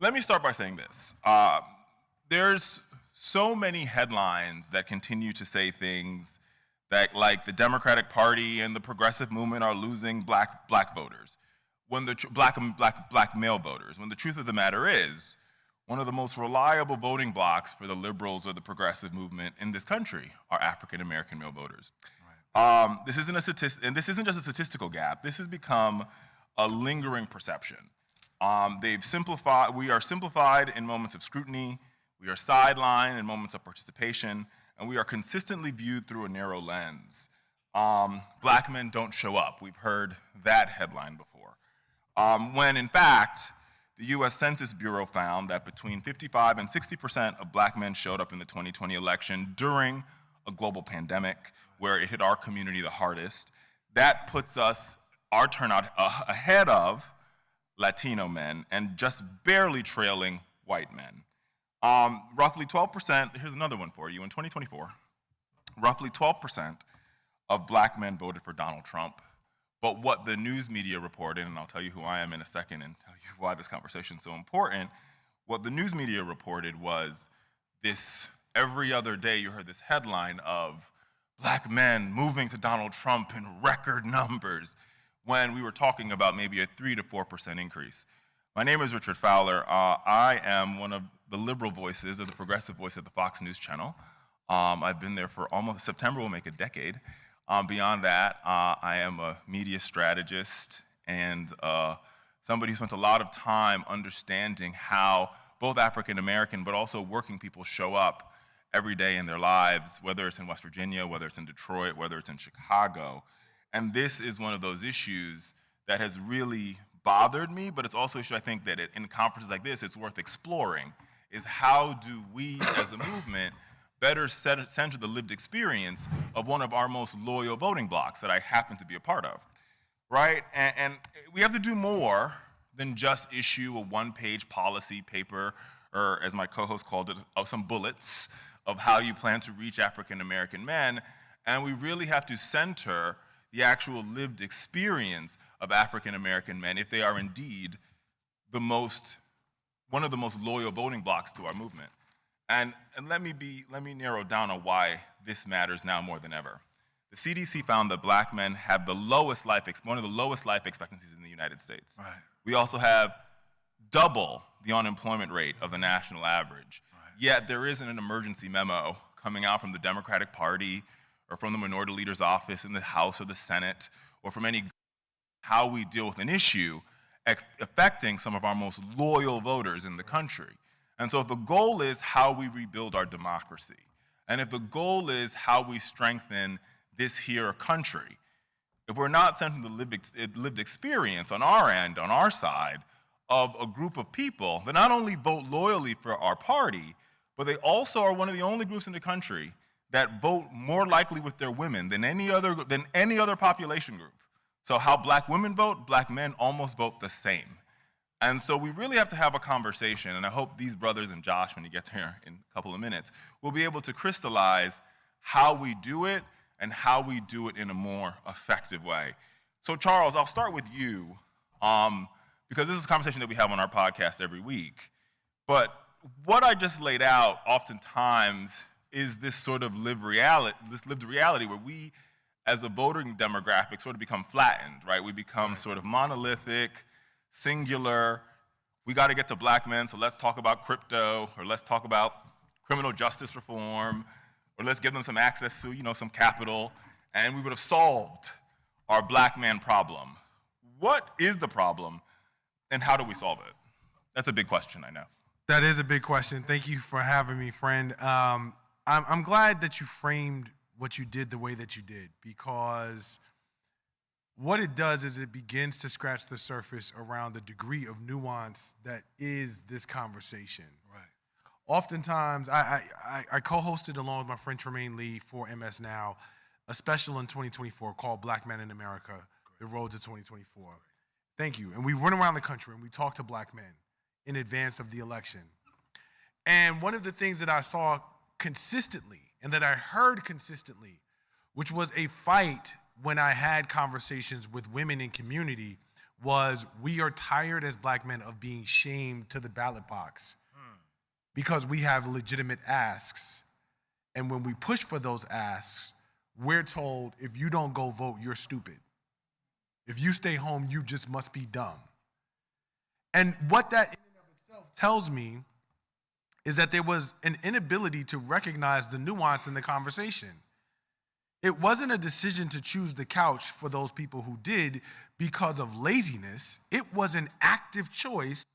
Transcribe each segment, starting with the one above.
Let me start by saying this. There's so many headlines that continue to say things that, like, the Democratic Party and the progressive movement are losing black voters, when the black male voters. When the truth of the matter is, one of the most reliable voting blocks for the liberals or the progressive movement in this country are African American male voters. Right. This isn't just a statistical gap. This has become a lingering perception. We are simplified in moments of scrutiny, we are sidelined in moments of participation, and we are consistently viewed through a narrow lens. Black men don't show up. We've heard that headline before. When in fact, the US Census Bureau found that between 55 and 60% of black men showed up in the 2020 election during a global pandemic where it hit our community the hardest. That puts our turnout ahead of Latino men and just barely trailing white men. Roughly 12%, here's another one for you, in 2024, roughly 12% of black men voted for Donald Trump. But what the news media reported, and I'll tell you who I am in a second and tell you why this conversation is so important, what the news media reported was this, every other day you heard this headline of black men moving to Donald Trump in record numbers, when we were talking about maybe a 3 to 4% increase. My name is Richard Fowler. I am one of the liberal voices, or the progressive voice at the Fox News Channel. I've been there for almost, September will make a decade. Beyond that, I am a media strategist and somebody who spent a lot of time understanding how both African American but also working people show up every day in their lives, whether it's in West Virginia, whether it's in Detroit, whether it's in Chicago. And this is one of those issues that has really bothered me, but it's also an issue I think that in conferences like this, it's worth exploring, is how do we as a movement better center the lived experience of one of our most loyal voting blocs that I happen to be a part of, right? And we have to do more than just issue a one-page policy paper, or as my co-host called it, some bullets of how you plan to reach African American men, and we really have to center the actual lived experience of African American men if they are indeed one of the most loyal voting blocs to our movement. And let me narrow down on why this matters now more than ever. The CDC found that black men have one of the lowest life expectancies in the United States. Right. We also have double the unemployment rate of the national average. Right. Yet there isn't an emergency memo coming out from the Democratic Party or from the Minority Leader's office in the House or the Senate, or from how we deal with an issue affecting some of our most loyal voters in the country. And so if the goal is how we rebuild our democracy, and if the goal is how we strengthen this here country, if we're not centering the lived experience on our end, on our side, of a group of people that not only vote loyally for our party, but they also are one of the only groups in the country that vote more likely with their women than any other population group. So how black women vote, black men almost vote the same. And so we really have to have a conversation, and I hope these brothers and Josh, when he gets here in a couple of minutes, will be able to crystallize how we do it and how we do it in a more effective way. So Charles, I'll start with you, because this is a conversation that we have on our podcast every week. But what I just laid out oftentimes is this sort of lived reality where we, as a voting demographic, sort of become flattened, right? We become sort of monolithic, singular. We got to get to black men, so let's talk about crypto, or let's talk about criminal justice reform, or let's give them some access to, some capital, and we would have solved our black man problem. What is the problem, and how do we solve it? That's a big question, I know. That is a big question. Thank you for having me, friend. I'm glad that you framed what you did the way that you did, because what it does is it begins to scratch the surface around the degree of nuance that is this conversation. Right. Oftentimes, I co-hosted along with my friend Tremaine Lee for MS Now a special in 2024 called Black Men in America, The Road to 2024. Thank you. And we run around the country and we talk to black men in advance of the election. And one of the things that I saw consistently and that I heard consistently, which was a fight when I had conversations with women in community, was we are tired as black men of being shamed to the ballot box because we have legitimate asks. And when we push for those asks, we're told if you don't go vote, you're stupid. If you stay home, you just must be dumb. And what that in and of itself tells me is that there was an inability to recognize the nuance in the conversation. It wasn't a decision to choose the couch for those people who did because of laziness. It was an active choice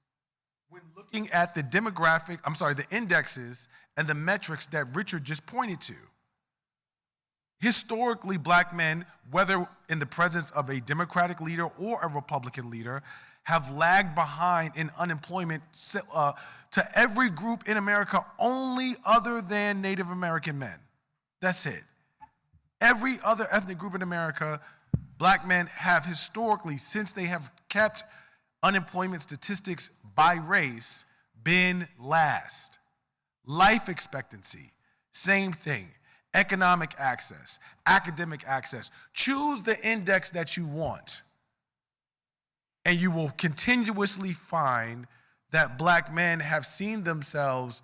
when looking at the indexes and the metrics that Richard just pointed to. Historically, black men, whether in the presence of a Democratic leader or a Republican leader, have lagged behind in unemployment to every group in America only other than Native American men. That's it. Every other ethnic group in America, black men have historically, since they have kept unemployment statistics by race, been last. Life expectancy, same thing. Economic access, academic access. Choose the index that you want, and you will continuously find that black men have seen themselves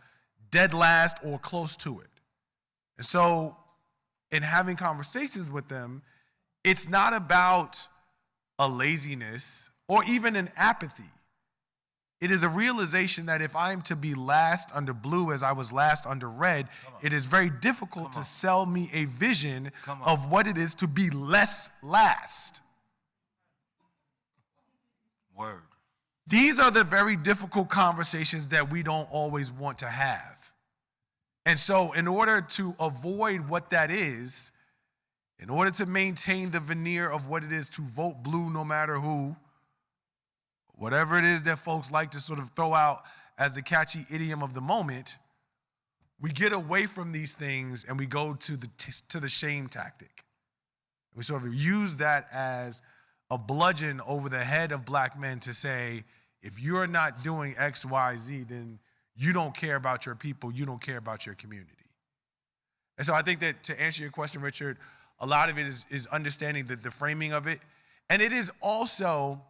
dead last or close to it. And so, in having conversations with them, it's not about a laziness or even an apathy. It is a realization that if I'm to be last under blue as I was last under red, it is very difficult to sell me a vision of what it is to be less last. Word. These are the very difficult conversations that we don't always want to have. And so in order to avoid what that is, in order to maintain the veneer of what it is to vote blue no matter who, whatever it is that folks like to sort of throw out as the catchy idiom of the moment, we get away from these things and we go to the shame tactic. We sort of use that as a bludgeon over the head of black men to say, if you're not doing X, Y, Z, then you don't care about your people, you don't care about your community. And so I think that to answer your question, Richard, a lot of it is understanding the framing of it. And it is also,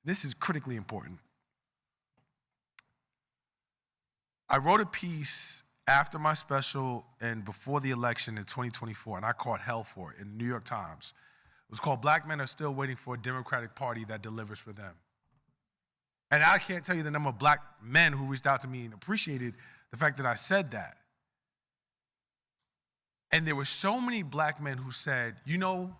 this is critically important. I wrote a piece after my special and before the election in 2024, and I caught hell for it in the New York Times. It was called "Black Men Are Still Waiting for a Democratic Party That Delivers for Them." And I can't tell you the number of black men who reached out to me and appreciated the fact that I said that. And there were so many black men who said, you know,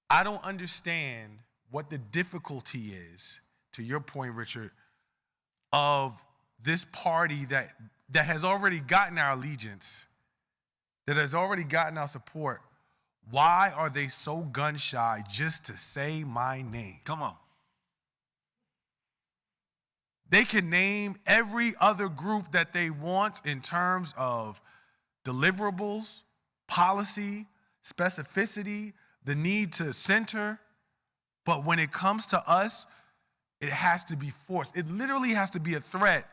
I don't understand what the difficulty is, to your point, Richard, of this party that has already gotten our allegiance, that has already gotten our support. Why are they so gun shy just to say my name? Come on. They can name every other group that they want in terms of deliverables, policy, specificity, the need to center. But when it comes to us, it has to be forced. It literally has to be a threat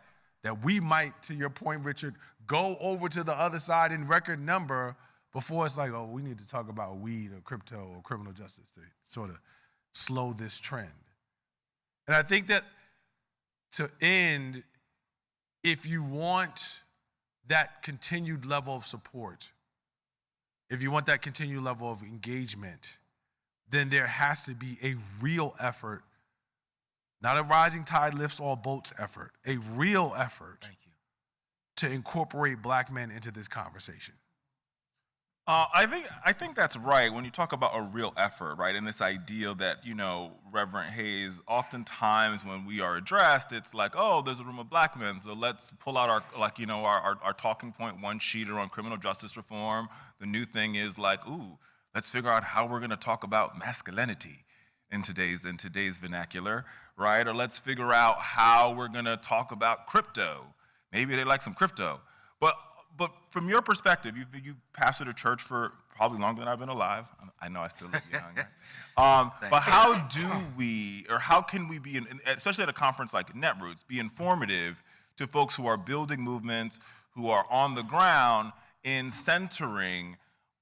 that we might, to your point, Richard, go over to the other side in record number before it's like, oh, we need to talk about weed or crypto or criminal justice to sort of slow this trend. And I think that to end, if you want that continued level of support, if you want that continued level of engagement, then there has to be a real effort, not a rising tide lifts all boats effort, a real effort to incorporate black men into this conversation. I think that's right when you talk about a real effort, right? And this idea that, you know, Reverend Hayes, oftentimes when we are addressed, it's like, oh, there's a room of black men, so let's pull out our talking point one-sheeter on criminal justice reform. The new thing is like, ooh, let's figure out how we're going to talk about masculinity in today's vernacular, right? Or let's figure out how we're going to talk about crypto. Maybe they like some crypto. But from your perspective, you pastored a church for probably longer than I've been alive. I know I still look young. But how do we, or how can we be, especially at a conference like Netroots, be informative to folks who are building movements, who are on the ground in centering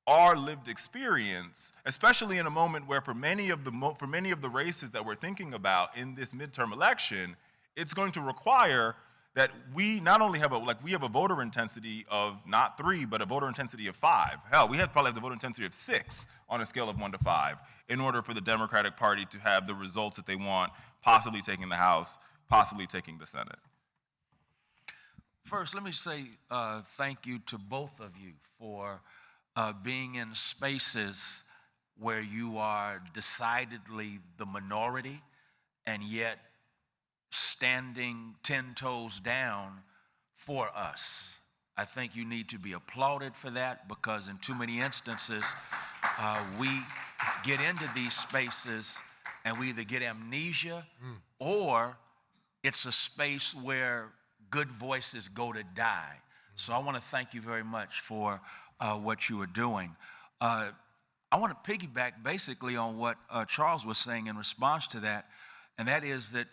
our lived experience, especially in a moment where for many of the races that we're thinking about in this midterm election, it's going to require that we not only have a voter intensity of not 3, but a voter intensity of 5. Hell, we probably have the voter intensity of 6 on a scale of 1 to 5 in order for the Democratic Party to have the results that they want, possibly taking the House, possibly taking the Senate. First, let me say thank you to both of you for being in spaces where you are decidedly the minority and yet standing 10 toes down for us. I think you need to be applauded for that, because in too many instances, we get into these spaces and we either get amnesia or it's a space where good voices go to die. So I want to thank you very much for what you are doing. I want to piggyback basically on what Charles was saying in response to that, and that is that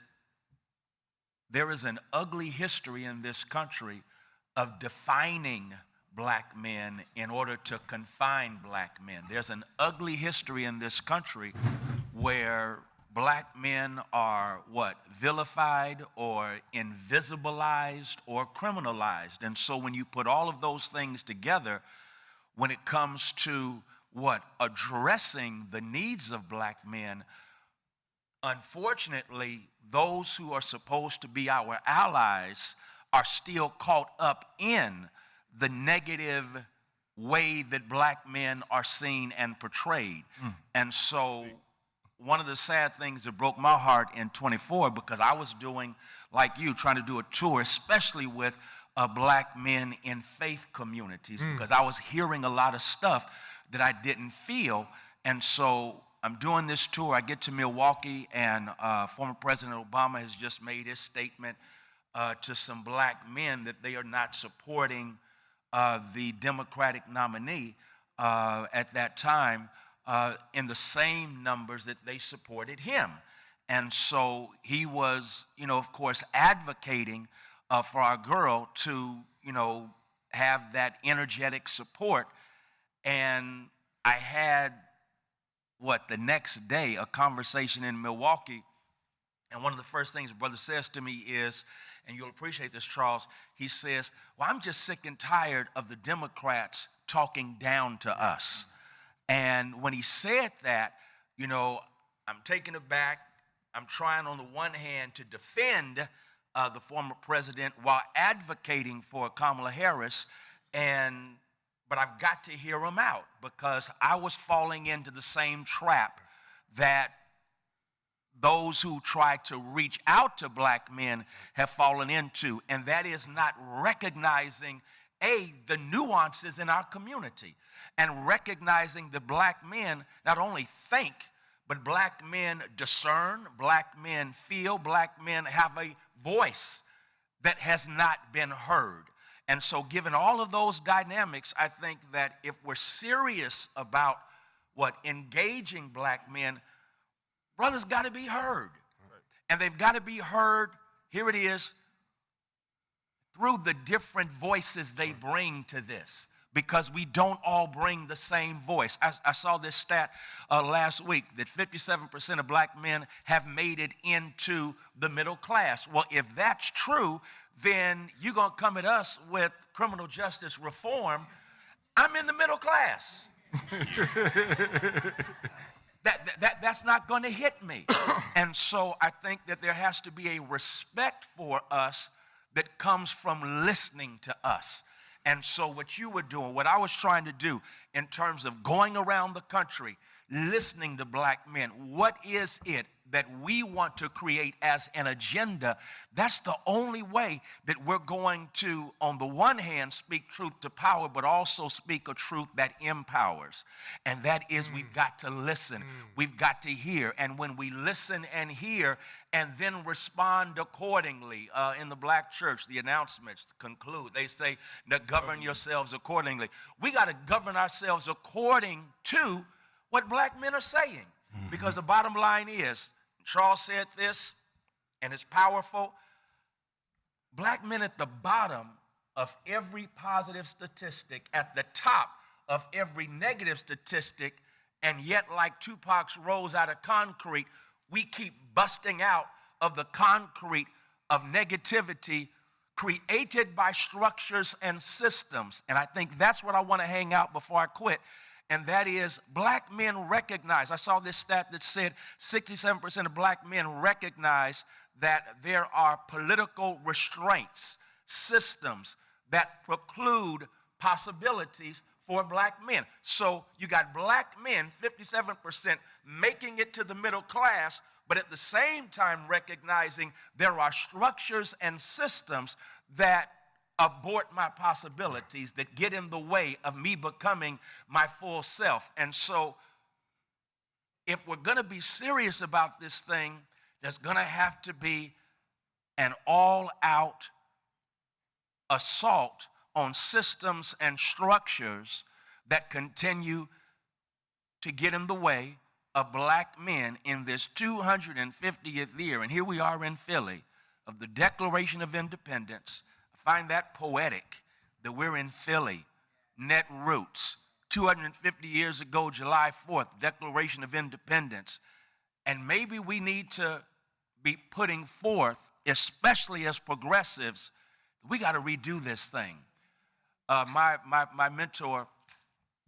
there is an ugly history in this country of defining black men in order to confine black men. There's an ugly history in this country where black men are vilified or invisibilized or criminalized. And so when you put all of those things together, when it comes to addressing the needs of black men, unfortunately, those who are supposed to be our allies are still caught up in the negative way that black men are seen and portrayed. And so one of the sad things that broke my heart in 24, because I was doing, like you, trying to do a tour, especially with black men in faith communities, because I was hearing a lot of stuff that I didn't feel. And so I'm doing this tour. I get to Milwaukee, and former President Obama has just made his statement to some black men that they are not supporting the Democratic nominee at that time in the same numbers that they supported him. And so he was, of course, advocating for our girl to, have that energetic support. And I had, the next day, a conversation in Milwaukee. And one of the first things brother says to me is, and you'll appreciate this, Charles, he says, well, I'm just sick and tired of the Democrats talking down to us. And when he said that, I'm taken aback. I'm trying on the one hand to defend the former president while advocating for Kamala Harris, but I've got to hear him out, because I was falling into the same trap that those who try to reach out to black men have fallen into, and that is not recognizing, the nuances in our community, and recognizing that black men not only think, but black men discern, black men feel, black men have a voice that has not been heard. And so given all of those dynamics, I think that if we're serious about engaging black men, brothers got to be heard. Right. And they've got to be heard, here it is, through the different voices they bring to this, because we don't all bring the same voice. I saw this stat last week that 57% of black men have made it into the middle class. Well, if that's true, then you're going to come at us with criminal justice reform. I'm in the middle class. That's not going to hit me. And so I think that there has to be a respect for us that comes from listening to us. And so what you were doing, what I was trying to do in terms of going around the country, listening to black men, what is it that we want to create as an agenda? That's the only way that we're going to, on the one hand, speak truth to power, but also speak a truth that empowers. And that is we've got to listen. We've got to hear. And when we listen and hear and then respond accordingly, in the black church, the announcements conclude. They say, govern yourselves accordingly. We got to govern ourselves according to what black men are saying. Because the bottom line is, Charles said this, and it's powerful, black men at the bottom of every positive statistic, at the top of every negative statistic, and yet like Tupac's rose out of concrete, we keep busting out of the concrete of negativity created by structures and systems. And I think that's what I want to hang out before I quit. And that is, black men recognize, I saw this stat that said 67% of black men recognize that there are political restraints, systems that preclude possibilities for black men. So you got black men, 57%, making it to the middle class, but at the same time recognizing there are structures and systems that abort my possibilities, that get in the way of me becoming my full self. And so if we're going to be serious about this thing, there's going to have to be an all-out assault on systems and structures that continue to get in the way of black men in this 250th year. And here we are in Philly of the Declaration of Independence. I find that poetic that we're in Philly, net roots, 250 years ago, July 4th, Declaration of Independence. And maybe we need to be putting forth, especially as progressives, we got to redo this thing. My mentor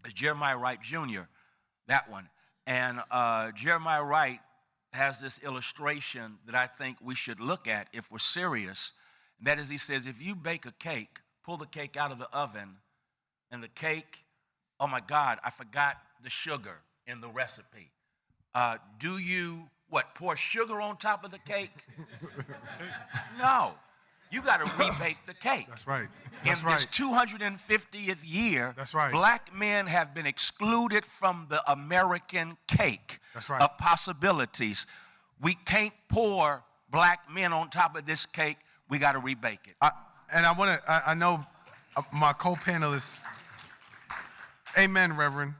is Jeremiah Wright Jr., that one. And Jeremiah Wright has this illustration that I think we should look at if we're serious. And that is, he says, if you bake a cake, pull the cake out of the oven, and the cake, oh my God, I forgot the sugar in the recipe. Do you, pour sugar on top of the cake? No. You got to rebake the cake. That's right. In this 250th year, that's right, black men have been excluded from the American cake of possibilities. We can't pour black men on top of this cake. We got to rebake it. I know my co-panelists. Amen, Reverend.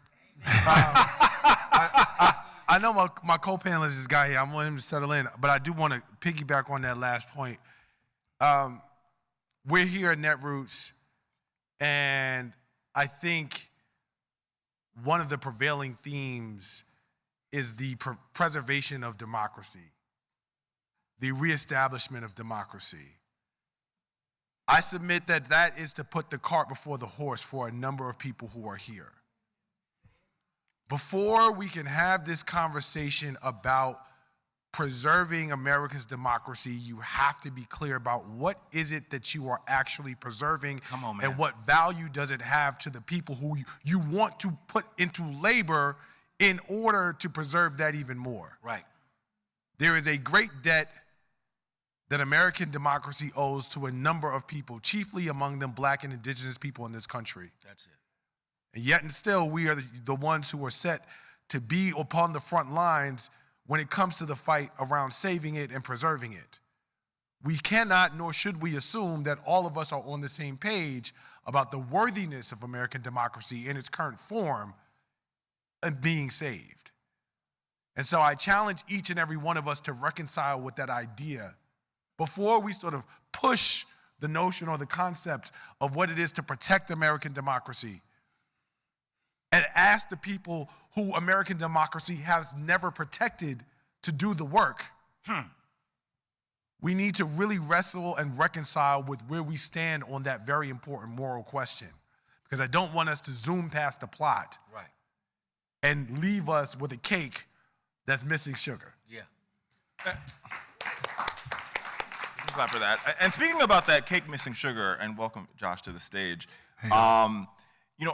I know my co-panelist, this guy here. I want him to settle in, but I do want to piggyback on that last point. We're here at Netroots, and I think one of the prevailing themes is the preservation of democracy, the reestablishment of democracy. I submit that that is to put the cart before the horse for a number of people who are here. Before we can have this conversation about preserving America's democracy, you have to be clear about what is it that you are actually preserving. Come on, man. And what value does it have to the people who you want to put into labor in order to preserve that even more. Right. There is a great debt that American democracy owes to a number of people, chiefly among them black and indigenous people in this country. That's it. And yet and still, we are the ones who are set to be upon the front lines when it comes to the fight around saving it and preserving it. We cannot, nor should we assume that all of us are on the same page about the worthiness of American democracy in its current form and being saved. And so I challenge each and every one of us to reconcile with that idea before we sort of push the notion or the concept of what it is to protect American democracy, and ask the people who American democracy has never protected to do the work. We need to really wrestle and reconcile with where we stand on that very important moral question, because I don't want us to zoom past the plot and leave us with a cake that's missing sugar. Yeah. Clap for that. And speaking about that cake missing sugar, and welcome Josh to the stage. Hey.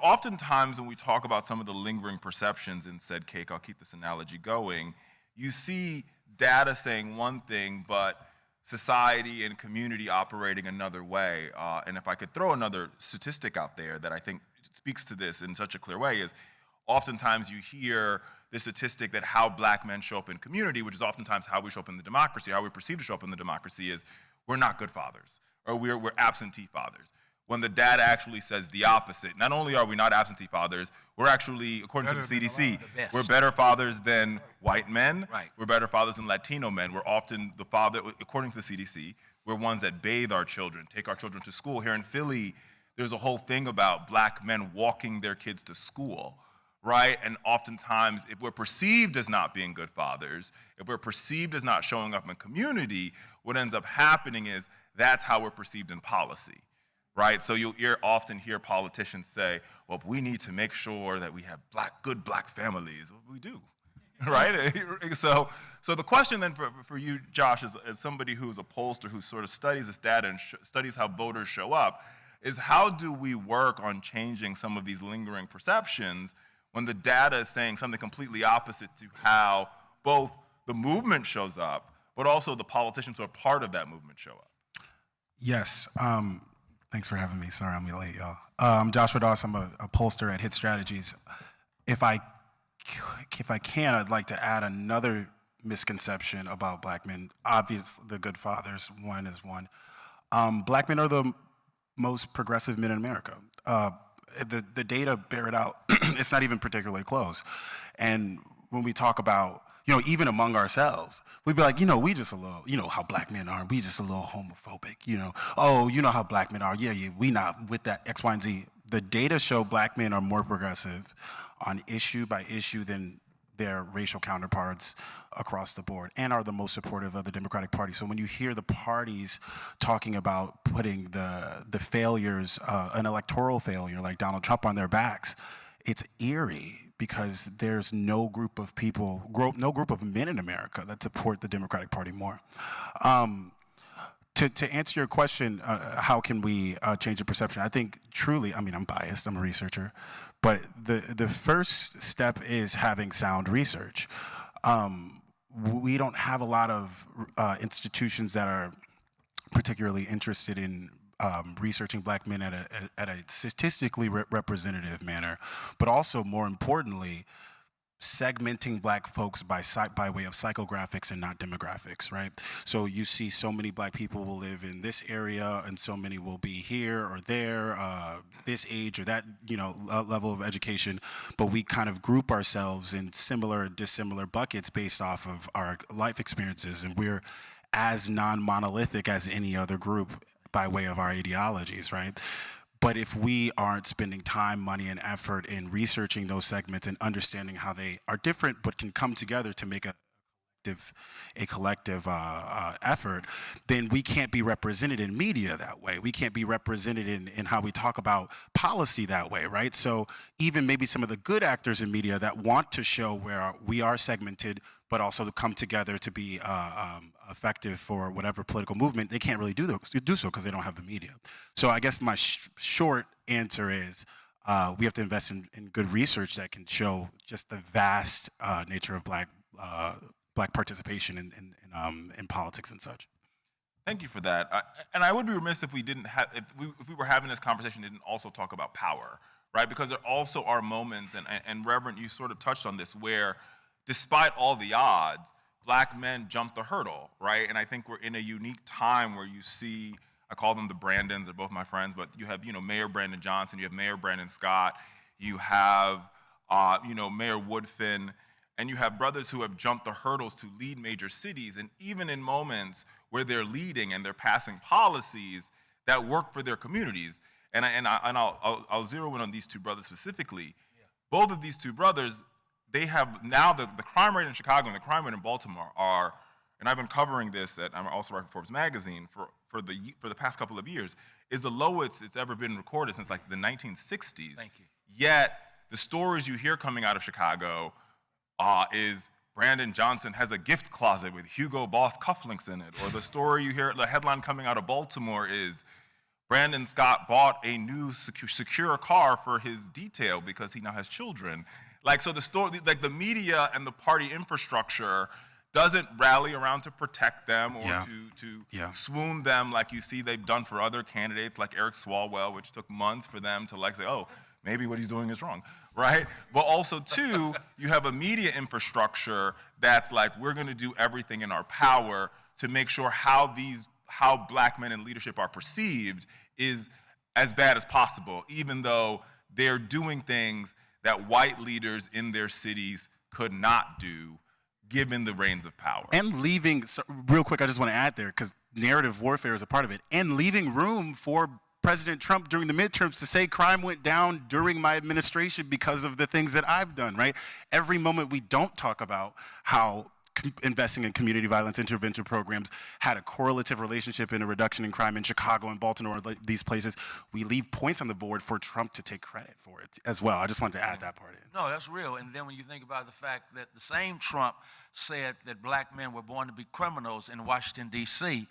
Oftentimes when we talk about some of the lingering perceptions in said cake, I'll keep this analogy going, you see data saying one thing, but society and community operating another way. And if I could throw another statistic out there that I think speaks to this in such a clear way is, oftentimes you hear the statistic that how black men show up in community, which is oftentimes how we show up in the democracy, how we perceive to show up in the democracy, is we're not good fathers, or we're absentee fathers. When the data actually says the opposite. Not only are we not absentee fathers, we're actually, according to the CDC, we're better fathers than white men. Right. We're better fathers than Latino men. We're often the father, according to the CDC, we're ones that bathe our children, take our children to school. Here in Philly, There's a whole thing about black men walking their kids to school, right? And oftentimes, if we're perceived as not being good fathers, if we're perceived as not showing up in community, what ends up happening is that's how we're perceived in policy, right? So you'll often hear politicians say, well, we need to make sure that we have good black families. Well, we do, right? So the question then for you, Josh, as somebody who's a pollster who sort of studies this data and studies how voters show up, is how do we work on changing some of these lingering perceptions when the data is saying something completely opposite to how both the movement shows up, but also the politicians who are part of that movement show up? Yes. Thanks for having me. Sorry I'm late, y'all. I'm Joshua Doss. I'm a pollster at Hit Strategies. If I can, I'd like to add another misconception about black men. Obviously, the good fathers, one is one. Black men are the most progressive men in America. The data bear it out. It's not even particularly close. And when we talk about, even among ourselves, we'd be like, we just a little, how black men are, we just a little homophobic, oh, how black men are, yeah, we not with that X, Y, and Z. The data show black men are more progressive on issue by issue than their racial counterparts across the board, and are the most supportive of the Democratic Party. So when you hear the parties talking about putting the failures, an electoral failure like Donald Trump on their backs, it's eerie because there's no group of people, no group of men in America that support the Democratic Party more. To answer your question, how can we change the perception? I think truly, I'm biased, I'm a researcher, but the first step is having sound research. We don't have a lot of institutions that are particularly interested in researching black men at a statistically representative manner, but also more importantly, segmenting black folks by way of psychographics and not demographics, right? So you see so many black people will live in this area and so many will be here or there, this age or that, level of education, but we kind of group ourselves in similar, dissimilar buckets based off of our life experiences, and we're as non-monolithic as any other group by way of our ideologies, right? But if we aren't spending time, money, and effort in researching those segments and understanding how they are different but can come together to make a collective effort, then we can't be represented in media that way. We can't be represented in how we talk about policy that way, right? So even maybe some of the good actors in media that want to show where we are segmented but also to come together to be effective for whatever political movement, they can't really do so because they don't have the media. So I guess my short answer is we have to invest in good research that can show just the vast nature of black participation in politics and such. Thank you for that. And I would be remiss if we were having this conversation and didn't also talk about power, right? Because there also are moments, and Reverend, you sort of touched on this, where despite all the odds, black men jump the hurdle, right? And I think we're in a unique time where you see, I call them the Brandons, they're both my friends, but you have, Mayor Brandon Johnson, you have Mayor Brandon Scott, you have, Mayor Woodfin, and you have brothers who have jumped the hurdles to lead major cities, and even in moments where they're leading and they're passing policies that work for their communities. And I'll zero in on these two brothers specifically. Yeah. Both of these two brothers, they have now the crime rate in Chicago and the crime rate in Baltimore are, and I've been covering this I'm also writing for Forbes magazine for the past couple of years, is the lowest it's ever been recorded since like the 1960s. Thank you. Yet the stories you hear coming out of Chicago is Brandon Johnson has a gift closet with Hugo Boss cufflinks in it, or the story you hear, the headline coming out of Baltimore is Brandon Scott bought a new secure car for his detail because he now has children. Like, so the story, like the media and the party infrastructure doesn't rally around to protect them or to swoon them like you see they've done for other candidates like Eric Swalwell, which took months for them to like say, oh, maybe what he's doing is wrong, right? But also, two, you have a media infrastructure that's like, we're gonna do everything in our power to make sure how black men in leadership are perceived is as bad as possible, even though they're doing things that white leaders in their cities could not do given the reins of power. And leaving, so real quick, I just want to add there, because narrative warfare is a part of it, and leaving room for President Trump during the midterms to say crime went down during my administration because of the things that I've done, right? Every moment we don't talk about how investing in community violence intervention programs had a correlative relationship in a reduction in crime in Chicago and Baltimore, these places, we leave points on the board for Trump to take credit for it as well. I just wanted to add that part in. No, that's real. And then when you think about the fact that the same Trump said that black men were born to be criminals in Washington, D.C.,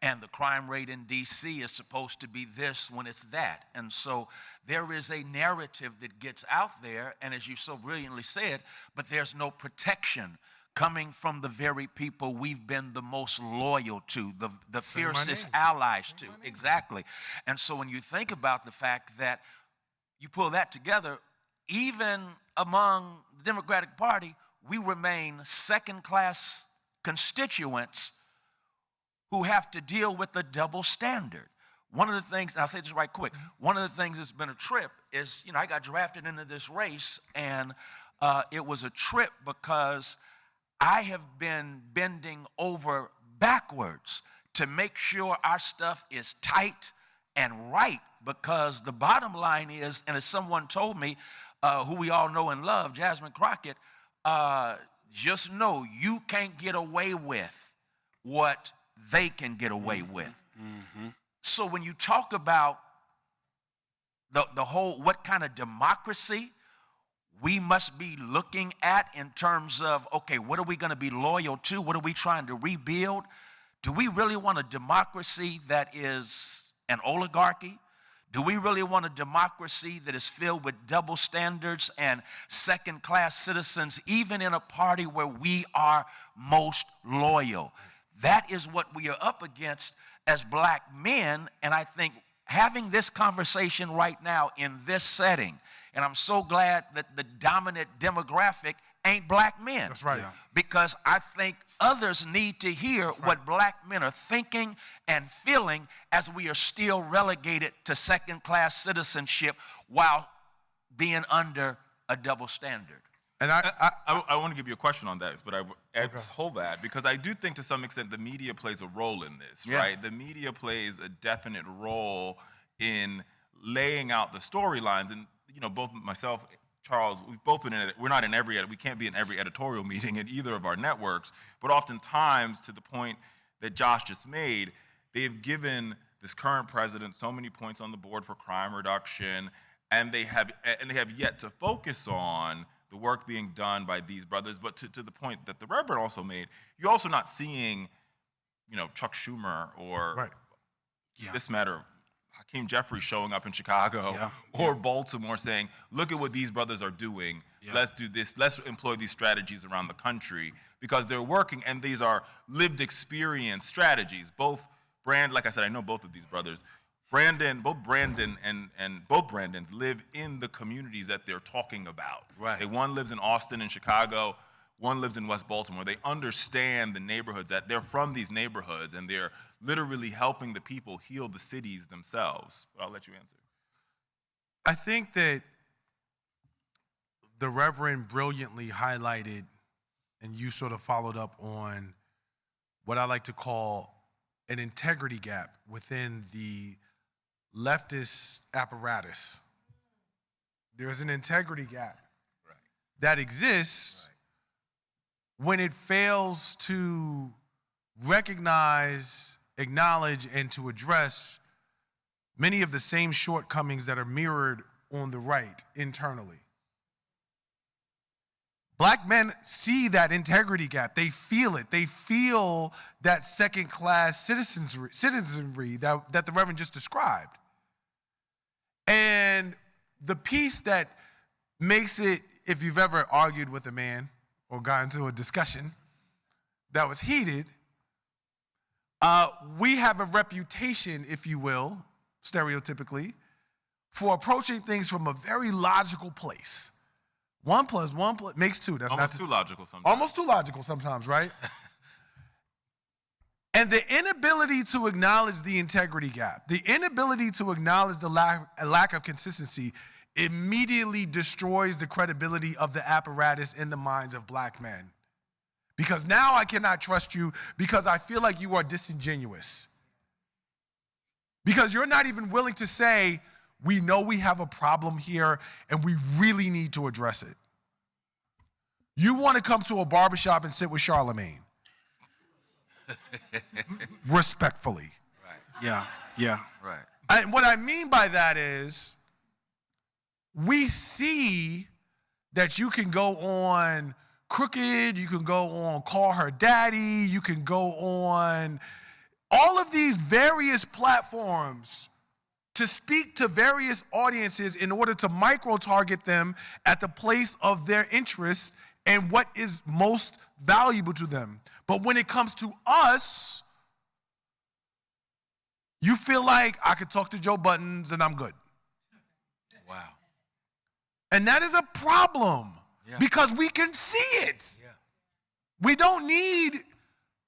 and the crime rate in D.C. is supposed to be this when it's that. And so there is a narrative that gets out there, and as you so brilliantly said, but there's no protection coming from the very people we've been the most loyal to, the fiercest allies to. Exactly. And so when you think about the fact that you pull that together, even among the Democratic Party, we remain second-class constituents who have to deal with the double standard. One of the things, and I'll say this right quick, one of the things that's been a trip is, I got drafted into this race, and it was a trip because I have been bending over backwards to make sure our stuff is tight and right, because the bottom line is, and as someone told me, who we all know and love, Jasmine Crockett, just know you can't get away with what they can get away with. Mm-hmm. So when you talk about the whole, what kind of democracy we must be looking at in terms of, okay, what are we going to be loyal to? What are we trying to rebuild? Do we really want a democracy that is an oligarchy? Do we really want a democracy that is filled with double standards and second-class citizens, even in a party where we are most loyal? That is what we are up against as black men, and I think having this conversation right now in this setting, and I'm so glad that the dominant demographic ain't black men. That's right. Because I think others need to hear what black men are thinking and feeling as we are still relegated to second-class citizenship while being under a double standard. And I want to give you a question on that, but I hold that because I do think to some extent the media plays a role in this, right? The media plays a definite role in laying out the storylines, and both myself, Charles, we've both been in it. We're not in we can't be in every editorial meeting in either of our networks, but oftentimes, to the point that Josh just made, they've given this current president so many points on the board for crime reduction, and they have yet to focus on the work being done by these brothers. But to the point that the Reverend also made, you're also not seeing, Chuck Schumer or this matter, Hakeem Jeffries showing up in Chicago or Baltimore saying, look at what these brothers are doing. Let's do this. Let's employ these strategies around the country because they're working, and these are lived experience strategies. Like I said, I know both of these brothers. Both Brandons live in the communities that they're talking about. Right. One lives in Austin and Chicago. One lives in West Baltimore. They understand the neighborhoods, that they're from these neighborhoods, and they're literally helping the people heal the cities themselves. But I'll let you answer. I think that the Reverend brilliantly highlighted, and you sort of followed up on what I like to call an integrity gap within the leftist apparatus. There's an integrity gap that exists when it fails to recognize, acknowledge, and to address many of the same shortcomings that are mirrored on the right internally. Black men see that integrity gap. They feel it. They feel that second-class citizenry that the Reverend just described. And the piece that makes it, if you've ever argued with a man or got into a discussion that was heated, we have a reputation, if you will, stereotypically, for approaching things from a very logical place. 1 + 1 makes 2. That's almost too logical sometimes. Almost too logical sometimes, right? And the inability to acknowledge the integrity gap, the inability to acknowledge the lack of consistency immediately destroys the credibility of the apparatus in the minds of black men. Because now I cannot trust you because I feel like you are disingenuous. Because you're not even willing to say, we know we have a problem here and we really need to address it. You want to come to a barbershop and sit with Charlemagne. Respectfully. Right. Yeah. Right. And what I mean by that is, we see that you can go on Crooked, you can go on Call Her Daddy, you can go on all of these various platforms to speak to various audiences in order to micro-target them at the place of their interests and what is most valuable to them. But when it comes to us, you feel like I could talk to Joe Buttons and I'm good. Wow. And that is a problem Yeah. because we can see it. Yeah. We don't need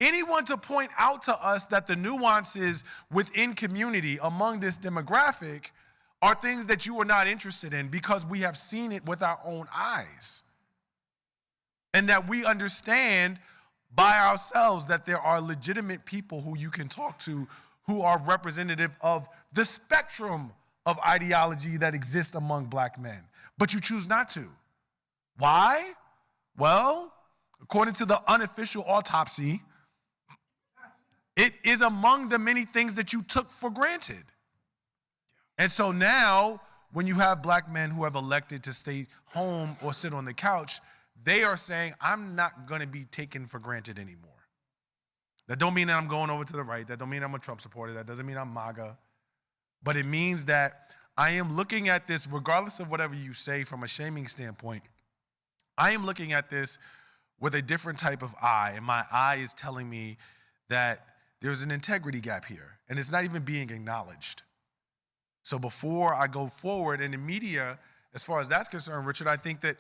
anyone to point out to us that the nuances within community among this demographic are things that you are not interested in because we have seen it with our own eyes. And that we understand by ourselves that there are legitimate people who you can talk to who are representative of the spectrum of ideology that exists among black men. But you choose not to. Why? Well, according to the unofficial autopsy, it is among the many things that you took for granted. And so now, when you have black men who have elected to stay home or sit on the couch, they are saying, I'm not going to be taken for granted anymore. That don't mean that I'm going over to the right. That don't mean I'm a Trump supporter. That doesn't mean I'm MAGA. But it means that I am looking at this, regardless of whatever you say from a shaming standpoint, I am looking at this with a different type of eye. And my eye is telling me that there's an integrity gap here. And it's not even being acknowledged. So before I go forward in the media, as far as that's concerned, Richard, I think that,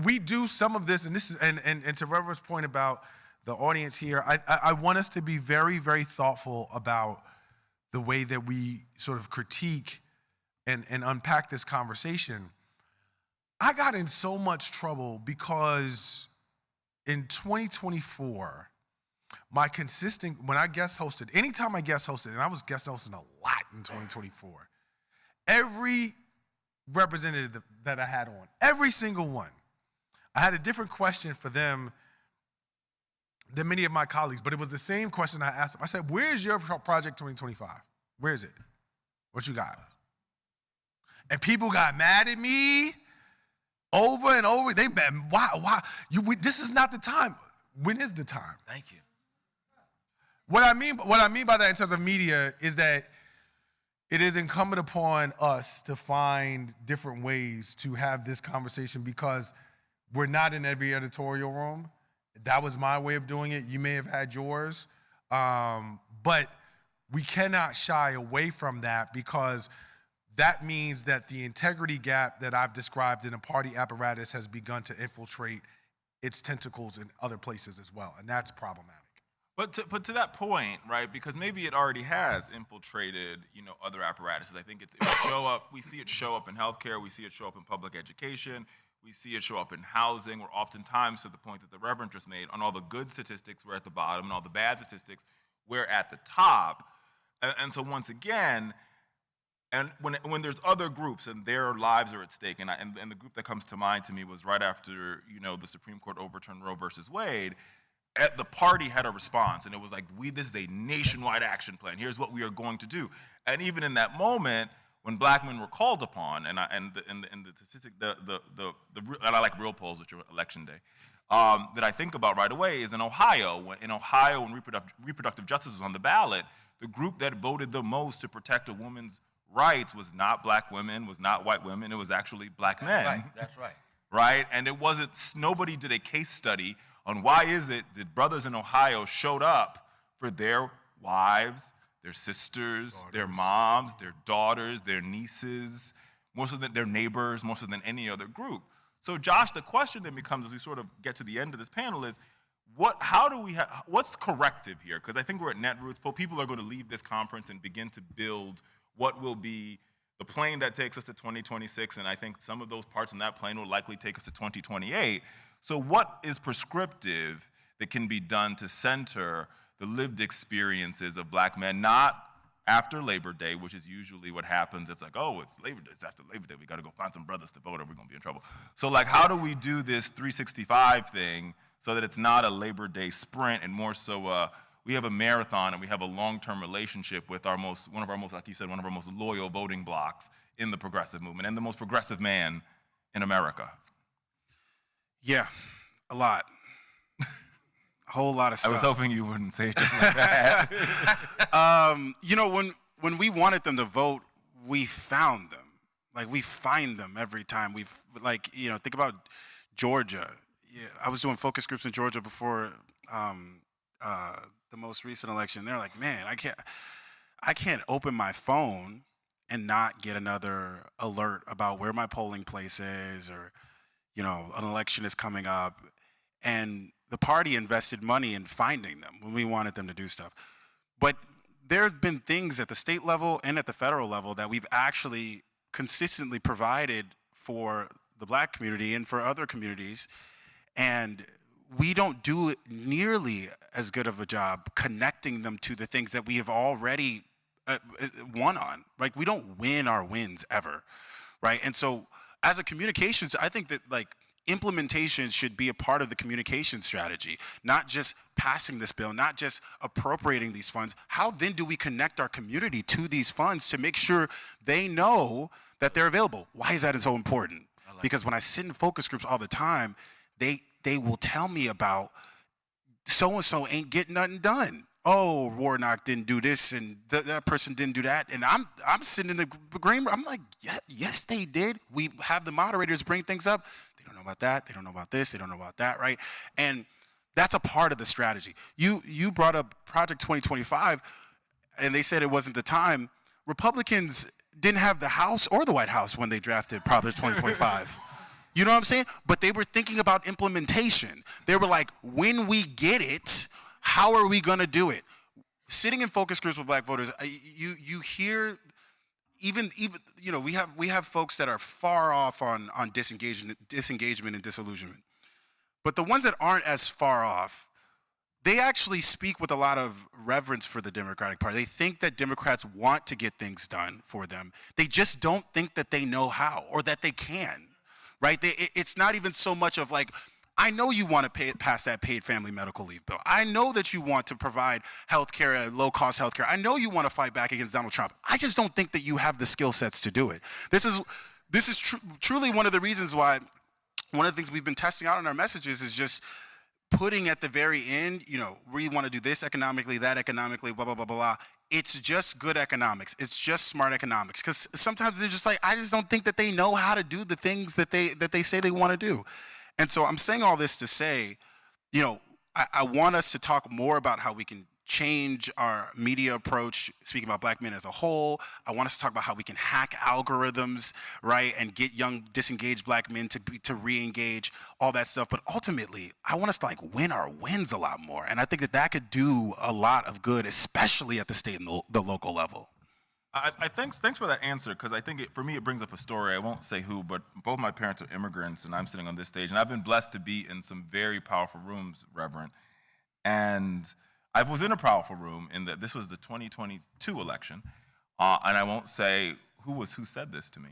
we do some of this, and this is, and to Reverend's point about the audience here, I want us to be very, very thoughtful about the way that we sort of critique and unpack this conversation. I got in so much trouble because in 2024, when I guest hosted, anytime I guest hosted, and I was guest hosting a lot in 2024, every representative that I had on, every single one, I had a different question for them than many of my colleagues, but it was the same question I asked them. I said, where's your project 2025? Where is it? What you got? And people got mad at me over and over. They mad, why? This is not the time. When is the time? Thank you. What I mean by that in terms of media is that it is incumbent upon us to find different ways to have this conversation because we're not in every editorial room. That was my way of doing it. You may have had yours. But we cannot shy away from that because that means that the integrity gap that I've described in the party apparatus has begun to infiltrate its tentacles in other places as well, and that's problematic. But to that point, right? Because maybe it already has infiltrated, other apparatuses. I think it will show up. We see it show up in healthcare. We see it show up in public education. We see it show up in housing. We're oftentimes, to the point that the Reverend just made, on all the good statistics, we're at the bottom, and all the bad statistics, we're at the top. And so once again, and when there's other groups and their lives are at stake, and the group that comes to mind to me was right after the Supreme Court overturned Roe versus Wade. The party had a response, and it was like, this is a nationwide action plan. Here's what we are going to do. And even in that moment, when black men were called upon, and the statistic, and I like real polls, which are election day, that I think about right away is in Ohio. When reproductive justice was on the ballot, the group that voted the most to protect a woman's rights was not black women, was not white women. It was actually black men. Right. That's right. Right? And it wasn't, nobody did a case study on why is it that brothers in Ohio showed up for their wives, their sisters, their moms, their daughters, their nieces, more so than their neighbors, more so than any other group. So Josh, the question then becomes, as we sort of get to the end of this panel, is what's corrective here? Because I think we're at Netroots. People are going to leave this conference and begin to build what will be the plane that takes us to 2026, and I think some of those parts in that plane will likely take us to 2028. So what is prescriptive that can be done to center the lived experiences of black men, not after Labor Day, which is usually what happens. It's like, oh, it's Labor Day, it's after Labor Day, we gotta go find some brothers to vote or we're gonna be in trouble. So like, how do we do this 365 thing so that it's not a Labor Day sprint and more so we have a marathon and we have a long-term relationship with one of our most, like you said, one of our most loyal voting blocs in the progressive movement and the most progressive man in America? Yeah, a lot. A whole lot of stuff. I was hoping you wouldn't say it just like that. You know, when we wanted them to vote, we found them. Like, we find them every time. Think about Georgia. Yeah, I was doing focus groups in Georgia before the most recent election. They're like, man, I can't open my phone and not get another alert about where my polling place is, or, you know, an election is coming up. And the party invested money in finding them when we wanted them to do stuff. But there have been things at the state level and at the federal level that we've actually consistently provided for the black community and for other communities. And we don't do nearly as good of a job connecting them to the things that we have already won on. Like, we don't win our wins ever, right? And so as a communications, I think that like implementation should be a part of the communication strategy, not just passing this bill, not just appropriating these funds. How then do we connect our community to these funds to make sure they know that they're available? Why is that so important? Because when I sit in focus groups all the time, they will tell me about so-and-so ain't getting nothing done. Oh, Warnock didn't do this and that person didn't do that. And I'm sitting in the green room. I'm like, yes, they did. We have the moderators bring things up. They don't know about that. They don't know about this. They don't know about that, right? And that's a part of the strategy. You brought up Project 2025, and they said it wasn't the time. Republicans didn't have the House or the White House when they drafted Project 2025. You know what I'm saying? But they were thinking about implementation. They were like, when we get it, how are we going to do it? Sitting in focus groups with black voters, you hear even you know, we have folks that are far off on disengagement and disillusionment. But the ones that aren't as far off, they actually speak with a lot of reverence for the Democratic Party. They think that Democrats want to get things done for them. They just don't think that they know how or that they can, right? It's not even so much of like, I know you want to pass that paid family medical leave bill. I know that you want to provide health care, low-cost health care. I know you want to fight back against Donald Trump. I just don't think that you have the skill sets to do it. This is truly one of the reasons why one of the things we've been testing out in our messages is just putting at the very end, you know, we want to do this economically, that economically, blah, blah, blah, blah, blah. It's just good economics. It's just smart economics. Because sometimes they're just like, I just don't think that they know how to do the things that they say they want to do. And so I'm saying all this to say, you know, I want us to talk more about how we can change our media approach, speaking about black men as a whole. I want us to talk about how we can hack algorithms, right, and get young, disengaged black men to re-engage, all that stuff. But ultimately, I want us to like win our wins a lot more. And I think that could do a lot of good, especially at the state and the local level. Thanks for that answer, because I think for me it brings up a story. I won't say who, but both my parents are immigrants, and I'm sitting on this stage, and I've been blessed to be in some very powerful rooms, Reverend. And I was in a powerful room in that this was the 2022 election, and I won't say who said this to me,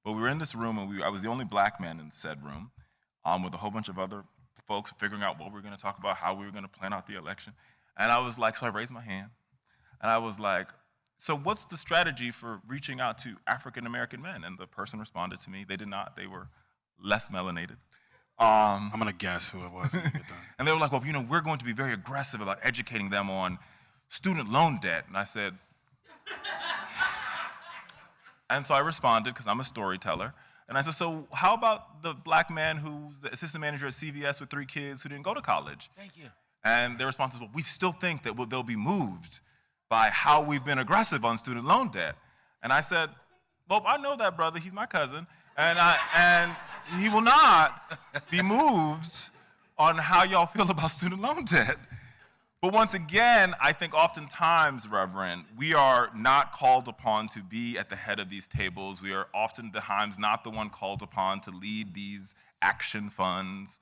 but we were in this room, and I was the only black man in the said room, with a whole bunch of other folks figuring out what we were going to talk about, how we were going to plan out the election. And I was like, so I raised my hand, and I was like, so what's the strategy for reaching out to African-American men? And the person responded to me. They did not. They were less melanated. I'm going to guess who it was when you get done. And they were like, well, you know, we're going to be very aggressive about educating them on student loan debt. And I said, and so I responded, because I'm a storyteller. And I said, so how about the black man who's the assistant manager at CVS with 3 kids who didn't go to college? Thank you. And their response is, well, we still think that they'll be moved by how we've been aggressive on student loan debt. And I said, well, I know that brother, he's my cousin, and he will not be moved on how y'all feel about student loan debt. But once again, I think oftentimes, Reverend, we are not called upon to be at the head of these tables. We are oftentimes not the one called upon to lead these action funds.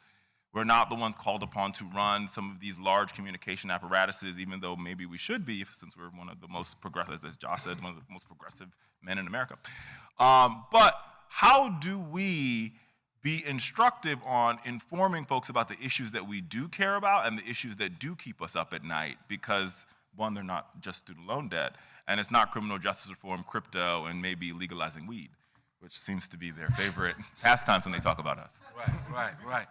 We're not the ones called upon to run some of these large communication apparatuses, even though maybe we should be, since we're one of the most progressive, as Josh said, one of the most progressive men in America. But how do we be instructive on informing folks about the issues that we do care about and the issues that do keep us up at night? Because, one, they're not just student loan debt, and it's not criminal justice reform, crypto, and maybe legalizing weed, which seems to be their favorite pastimes when they talk about us. Right.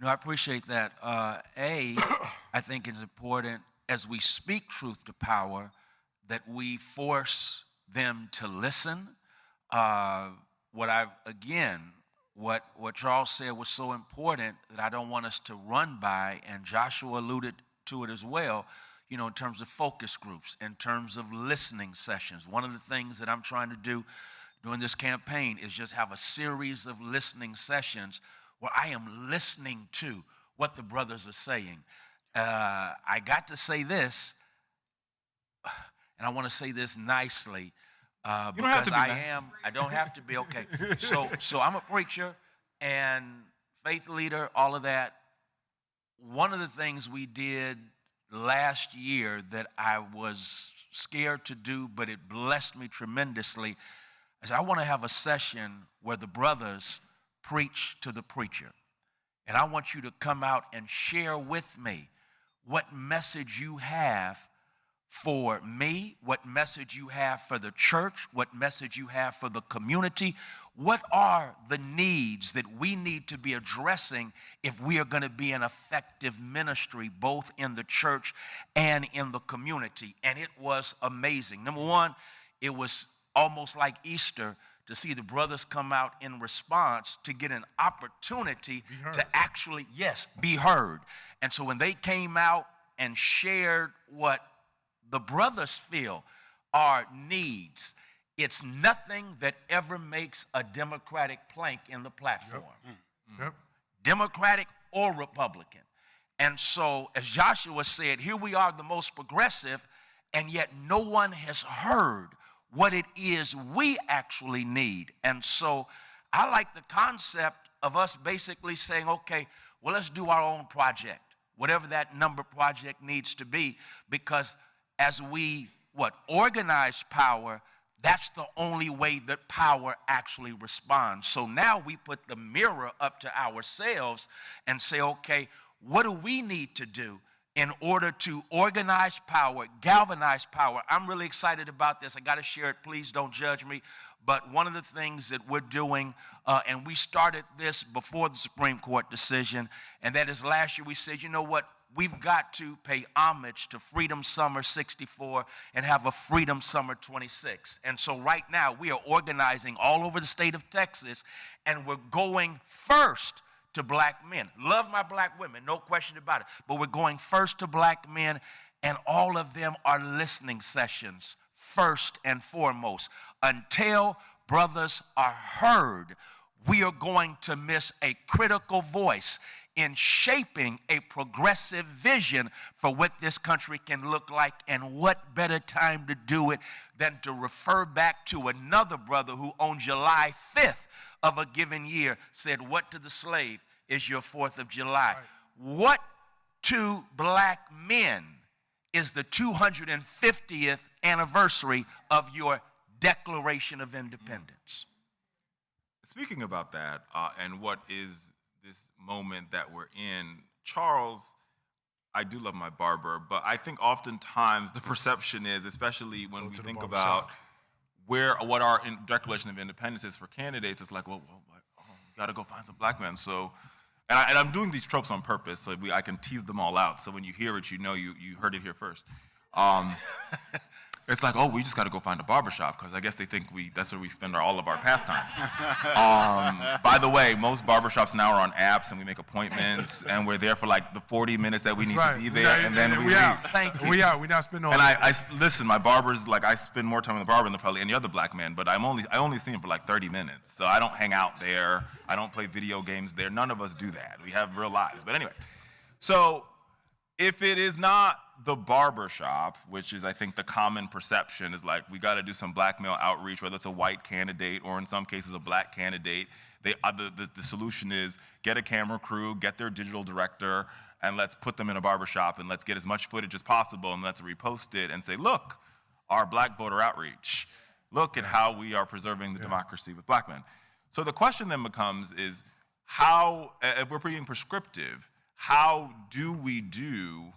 No, I appreciate that. I think it's important as we speak truth to power that we force them to listen. What Charles said was so important that I don't want us to run by, and Joshua alluded to it as well, in terms of focus groups, in terms of listening sessions. One of the things that I'm trying to do during this campaign is just have a series of listening sessions where I am listening to what the brothers are saying. I got to say this, and I want to say this nicely, because I don't have to be, okay. So I'm a preacher and faith leader, all of that. One of the things we did last year that I was scared to do, but it blessed me tremendously, is I want to have a session where the brothers preach to the preacher. And I want you to come out and share with me what message you have for me, what message you have for the church, what message you have for the community. What are the needs that we need to be addressing if we are going to be an effective ministry, both in the church and in the community? And it was amazing. Number one, it was almost like Easter to see the brothers come out in response to get an opportunity to actually, be heard. And so when they came out and shared what the brothers feel are needs, it's nothing that ever makes a Democratic plank in the platform. Yep. Democratic or Republican. And so, as Joshua said, here we are, the most progressive, and yet no one has heard what it is we actually need. And so I like the concept of us basically saying, okay, well, let's do our own project, whatever that number project needs to be, because as we, organize power, that's the only way that power actually responds. So now we put the mirror up to ourselves and say, okay, what do we need to do in order to organize power, galvanize power? I'm really excited about this. I got to share it. Please don't judge me. But one of the things that we're doing, and we started this before the Supreme Court decision, and that is last year we said, you know what? We've got to pay homage to Freedom Summer 64 and have a Freedom Summer 26. And so right now we are organizing all over the state of Texas, and we're going first to black men. Love my black women, no question about it. But we're going first to black men, and all of them are listening sessions, first and foremost. Until brothers are heard, we are going to miss a critical voice in shaping a progressive vision for what this country can look like. And what better time to do it than to refer back to another brother who on July 5th of a given year said, what to the slave is your 4th of July? Right. What to black men is the 250th anniversary of your Declaration of Independence? Speaking about that, and what is this moment that we're in, Charles, I do love my barber, but I think oftentimes the perception is, especially when we think about what our Declaration of Independence is for candidates, it's like, well, you got to go find some black men. So, and I'm doing these tropes on purpose so I can tease them all out. So when you hear it, you know you heard it here first. It's like, we just got to go find a barbershop because I guess they think that's where we spend all of our pastime. By the way, most barbershops now are on apps, and we make appointments, and we're there for like the 40 minutes that we need to be there, and then we leave. Thank you. We not spending all. And I listen, my barber's like, I spend more time with the barber than probably any other black man, but I only see him for like 30 minutes, so I don't hang out there. I don't play video games there. None of us do that. We have real lives. But anyway, so If it is not the barbershop, which is, I think, the common perception, is like, we got to do some black male outreach, whether it's a white candidate or in some cases a black candidate. The solution is get a camera crew, get their digital director, and let's put them in a barbershop and let's get as much footage as possible and let's repost it and say, look, our black voter outreach. Look at how we are preserving the democracy with black men. So the question then becomes is how, if we're being prescriptive, how do we do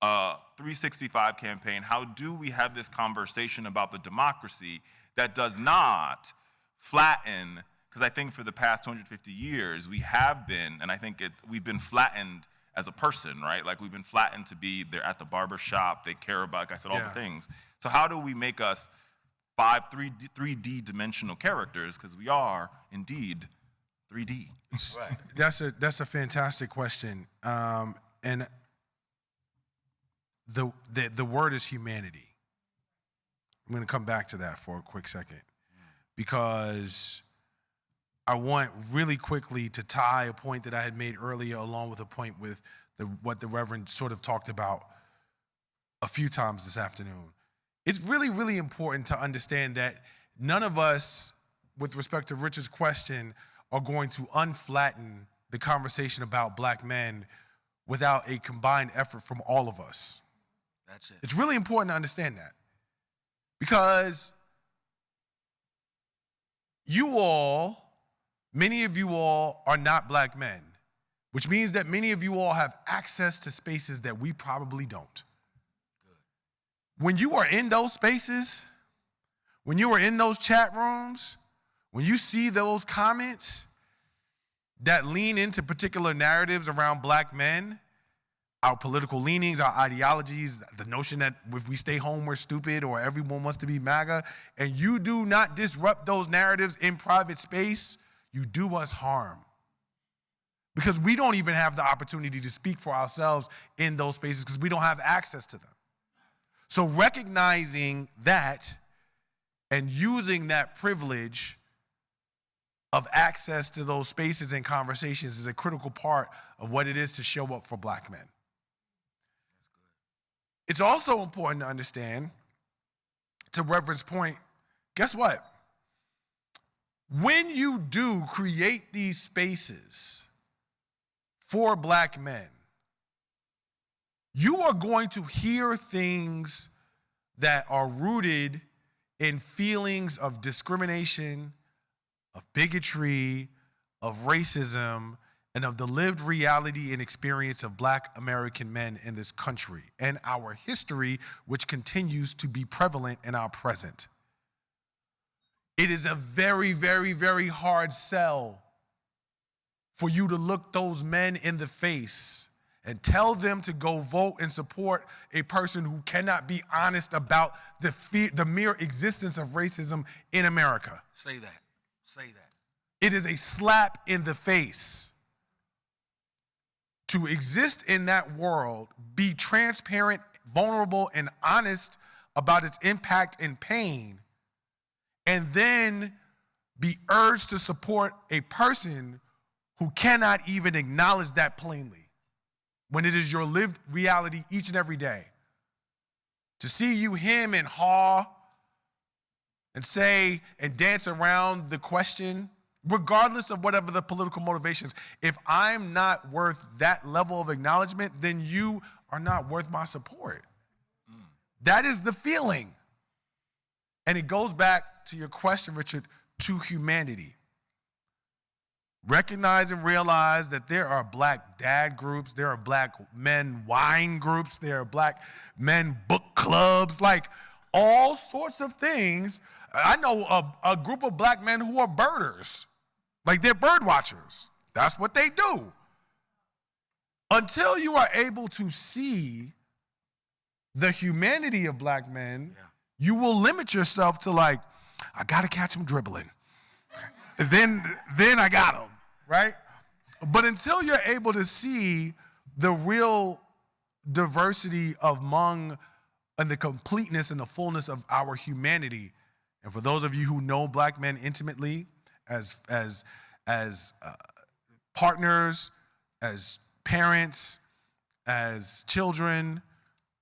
a 365 campaign? How do we have this conversation about the democracy that does not flatten? Because I think for the past 250 years, we have been, and I think we've been flattened as a person, right? Like we've been flattened to be, they're at the barber shop, they care about, like I said, all the things. So how do we make us 3D dimensional characters? Because we are indeed 3D. Right. That's a fantastic question. And the word is humanity. I'm going to come back to that for a quick second because I want really quickly to tie a point that I had made earlier along with a point with what the Reverend sort of talked about a few times this afternoon. It's really, really important to understand that none of us, with respect to Richard's question, are going to unflatten the conversation about black men without a combined effort from all of us. That's it. It's really important to understand that because many of you all are not black men, which means that many of you all have access to spaces that we probably don't. When you are in those spaces, when you are in those chat rooms, when you see those comments that lean into particular narratives around black men, our political leanings, our ideologies, the notion that if we stay home, we're stupid or everyone wants to be MAGA, and you do not disrupt those narratives in private space, you do us harm. Because we don't even have the opportunity to speak for ourselves in those spaces because we don't have access to them. So recognizing that and using that privilege of access to those spaces and conversations is a critical part of what it is to show up for black men. It's also important to understand, to Reverend's point, guess what? When you do create these spaces for black men, you are going to hear things that are rooted in feelings of discrimination, of bigotry, of racism, and of the lived reality and experience of black American men in this country and our history, which continues to be prevalent in our present. It is a very, very, very hard sell for you to look those men in the face and tell them to go vote and support a person who cannot be honest about the mere existence of racism in America. Say that. Say that. It is a slap in the face to exist in that world, be transparent, vulnerable, and honest about its impact and pain, and then be urged to support a person who cannot even acknowledge that plainly when it is your lived reality each and every day. To see you hem and haw and say and dance around the question, regardless of whatever the political motivations, if I'm not worth that level of acknowledgement, then you are not worth my support. That is the feeling. And it goes back to your question, Richard, to humanity. Recognize and realize that there are black dad groups, there are black men wine groups, there are black men book clubs, like all sorts of things. I know a group of black men who are birders, like they're bird watchers. That's what they do. Until you are able to see the humanity of black men, you will limit yourself to like, I gotta catch him dribbling. Then I got him, right? But until you're able to see the real diversity among and the completeness and the fullness of our humanity, and for those of you who know black men intimately as partners, as parents, as children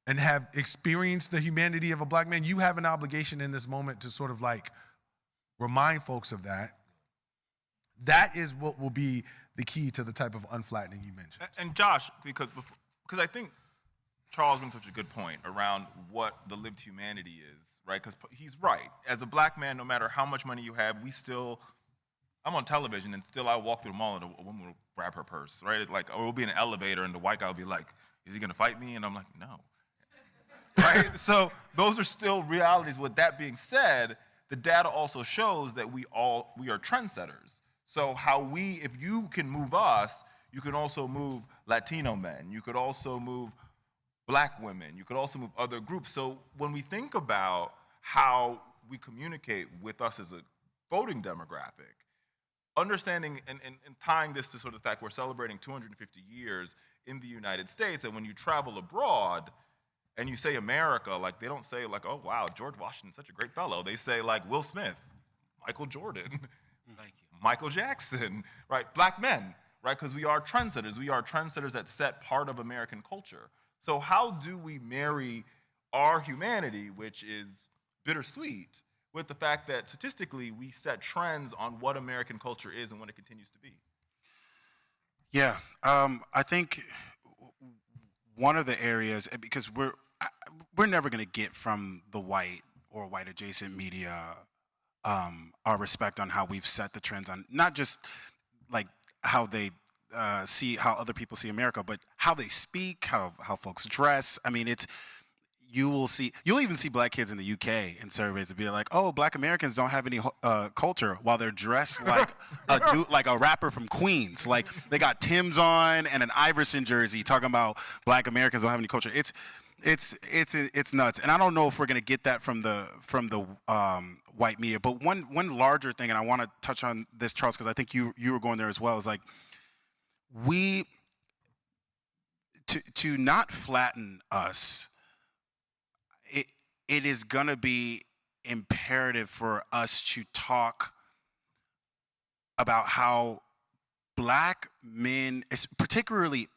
and have experienced the humanity of a black man, you have an obligation in this moment to sort of like remind folks of that. That is what will be the key to the type of unflattening you mentioned. And Josh, because I think Charles made such a good point around what the lived humanity is, right? Because he's right. As a black man, no matter how much money you have, I'm on television and still I walk through the mall and a woman will grab her purse, right? Like, or we'll be in an elevator and the white guy will be like, is he gonna fight me? And I'm like, no. Right? So those are still realities. With that being said, the data also shows that we are trendsetters. So if you can move us, you can also move Latino men. You could also move black women. You could also move other groups. So when we think about how we communicate with us as a voting demographic, understanding and tying this to sort of the fact we're celebrating 250 years in the United States, and when you travel abroad and you say America, like they don't say like, oh wow, George Washington's such a great fellow. They say like Will Smith, Michael Jordan, Michael Jackson, right? Black men, right? Because we are trendsetters. We are trendsetters that set part of American culture. So how do we marry our humanity, which is bittersweet, with the fact that statistically we set trends on what American culture is and what it continues to be? Yeah, I think one of the areas, because we're never going to get from the white or white adjacent media our respect on how we've set the trends on not just like how they see how other people see America, but how they speak, how folks dress. I mean, you'll even see black kids in the UK in surveys to be like, oh, black Americans don't have any culture, while they're dressed like like a rapper from Queens. Like they got Tim's on and an Iverson jersey talking about black Americans don't have any culture. It's nuts. And I don't know if we're gonna get that from the white media. But one larger thing, and I want to touch on this, Charles, because I think you were going there as well, is like to not flatten us. It is going to be imperative for us to talk about how black men, particularly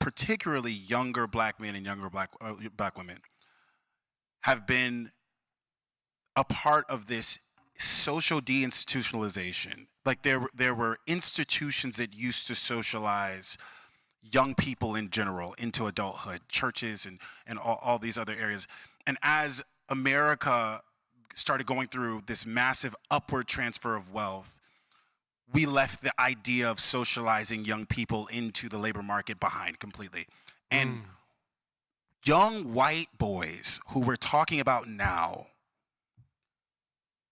younger black men and younger black women, have been a part of this social deinstitutionalization. Like there were institutions that used to socialize young people in general into adulthood, churches and all these other areas. And as America started going through this massive upward transfer of wealth, we left the idea of socializing young people into the labor market behind completely. And young white boys who we're talking about now,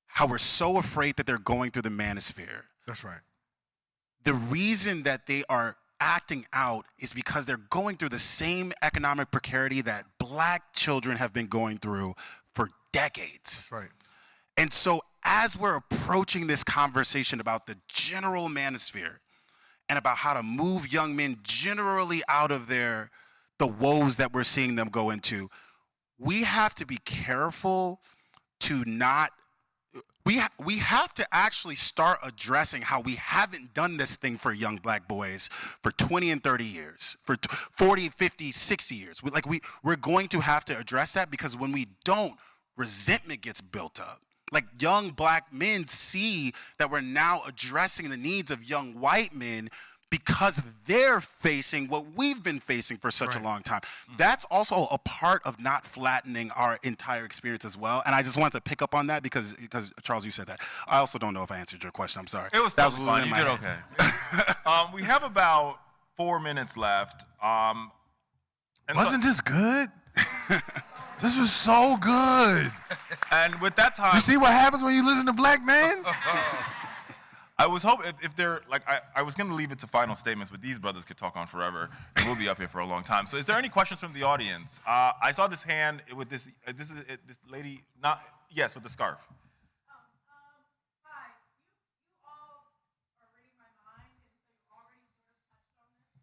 how we're so afraid that they're going through the manosphere. That's right. The reason that they are acting out is because they're going through the same economic precarity that black children have been going through for decades. That's right. And so as we're approaching this conversation about the general manosphere and about how to move young men generally out of the woes that we're seeing them go into, we have to be careful to not we have to actually start addressing how we haven't done this thing for young black boys for 20 and 30 years, for 40, 50, 60 years. We're going to have to address that, because when we don't, resentment gets built up. Like young black men see that we're now addressing the needs of young white men because they're facing what we've been facing for such a long time. That's also a part of not flattening our entire experience as well. And I just wanted to pick up on that because Charles, you said that. I also don't know if I answered your question. I'm sorry. It was totally fine. You did okay. We have about 4 minutes left. Wasn't this good? This was so good. And with that time, you see what happens when you listen to black men? I was hoping if they're like I was going to leave it to final statements, but these brothers could talk on forever, and we'll be up here for a long time. So, is there any questions from the audience? I saw this hand with this lady, with the scarf. Hi. You all are reading my mind, and so you already sort of touched on this